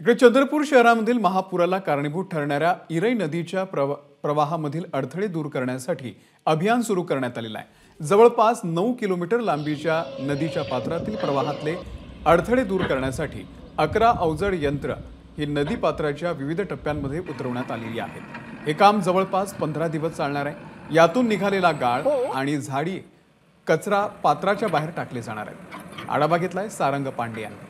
इकडे चंद्रपूर शहरामधील महापुराला कारणीभूत ठरणाऱ्या इरई नदीच्या प्रवाहामधील अडथळे दूर करण्यासाठी अभियान सुरू करण्यात आलेलं आहे। जवळपास 9 किलोमीटर लांबीच्या नदीच्या पात्रातील प्रवाहातले अडथळे दूर करण्यासाठी 11 अवजड यंत्र ही नदी पात्राच्या विविध टप्प्यांमध्ये उतरवण्यात आलेली आहेत। हे काम जवळपास 15 दिवस चालणार आहे। यातून निघालेला गाळ आणि झाडी कचरा पात्राच्या बाहेर टाकले जाणार आहेत। आढावा घेतलाय सारंग पांडे यांनी।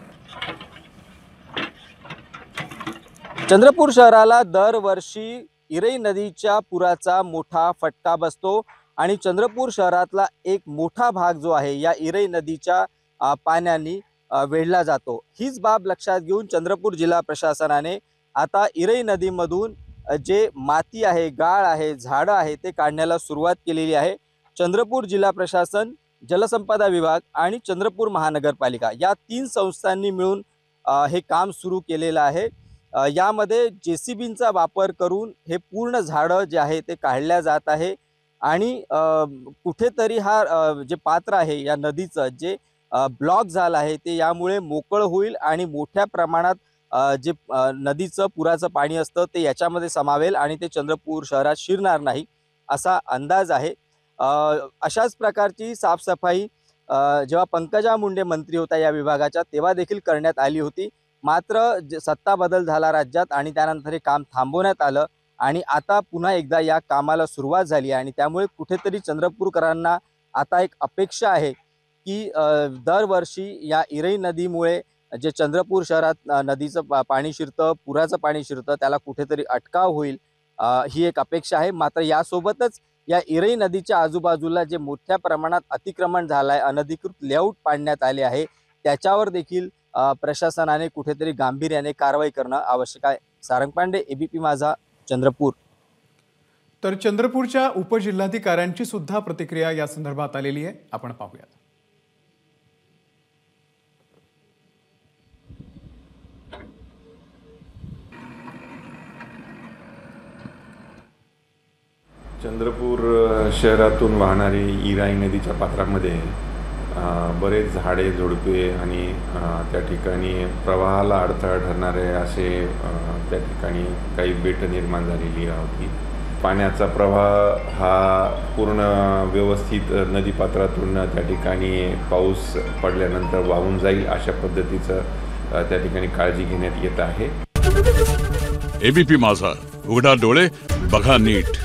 चंद्रपूर शहराला दरवर्षी इरई नदीच्या पुराचा मोठा फटका बसतो आणि चंद्रपूर शहरातला एक मोठा भाग जो आहे या इरई नदीच्या पाण्याने वेढला जातो। हीच बाब लक्षात घेऊन चंद्रपूर जिल्हा प्रशासनाने आता इरई नदीमधून जे माती आहे, गाळ आहे, झाडं आहे ते काढण्याला सुरुवात केलेली आहे। चंद्रपूर जिल्हा प्रशासन, जलसंपदा विभाग आणि चंद्रपूर महानगरपालिका या 3 संस्थांनी मिळून हे काम सुरू केलेलं आहे। यामध्ये जेसीबींचा वापर करून हे पूर्ण झाडं जे आहे ते काढल्या जात आहे आणि कुठेतरी हा जे पात्र आहे या नदीचं जे ब्लॉक झालं आहे ते यामुळे मोकळ होईल आणि मोठ्या प्रमाणात जे नदीचं पुराचं पाणी असतं ते याच्यामध्ये समावेल आणि ते चंद्रपूर शहरात शिरणार नाही असा अंदाज आहे। अशाच प्रकारची साफसफाई जेव्हा पंकजा मुंडे मंत्री होता या विभागाच्या तेव्हा देखील करण्यात आली होती। मात्र सत्ता बदल झाला राज्यात आणि त्यानंतर हे काम थांबवण्यात आलं आणि आता पुन्हा एकदा या कामाला सुरुवात झाली आणि त्यामुळे कुठेतरी चंद्रपूरकरांना आता एक अपेक्षा आहे की दरवर्षी या इरई नदीमुळे जे चंद्रपूर शहरात नदीचं पाणी शिरतं, पुराचं पाणी शिरतं त्याला कुठेतरी अटकाव होईल ही एक अपेक्षा आहे। मात्र यासोबतच या इरई नदीच्या आजूबाजूला जे मोठ्या प्रमाणात अतिक्रमण झालं आहे, अनधिकृत लेआउट पाडण्यात आले आहे त्याच्यावर देखील प्रशासनाने कुठेतरी गांभीर्याने कारवाई करणं आवश्यक आहे। सारंग पांडे, एबीपी माझा, चंद्रपूर। तर चंद्रपूरच्या उपजिल्हाधिकाऱ्यांची सुद्धा प्रतिक्रिया या संदर्भात आलेली आहे, आपण पाहूया। चंद्रपूर शहरातून वाहणारी इराई नदीच्या पात्रामध्ये बरेच झाडे, झुडपे आणि त्या ठिकाणी प्रवाहाला अडथळा ठरणारे असे त्या ठिकाणी काही बेट निर्माण झालेली होती। पाण्याचा प्रवाह हा पूर्ण व्यवस्थित नदीपात्रातून त्या ठिकाणी पाऊस पडल्यानंतर वाहून जाईल अशा पद्धतीचं त्या ठिकाणी काळजी घेण्यात येत आहे। एबीपी माझा, उघडा डोळे बघा नीट।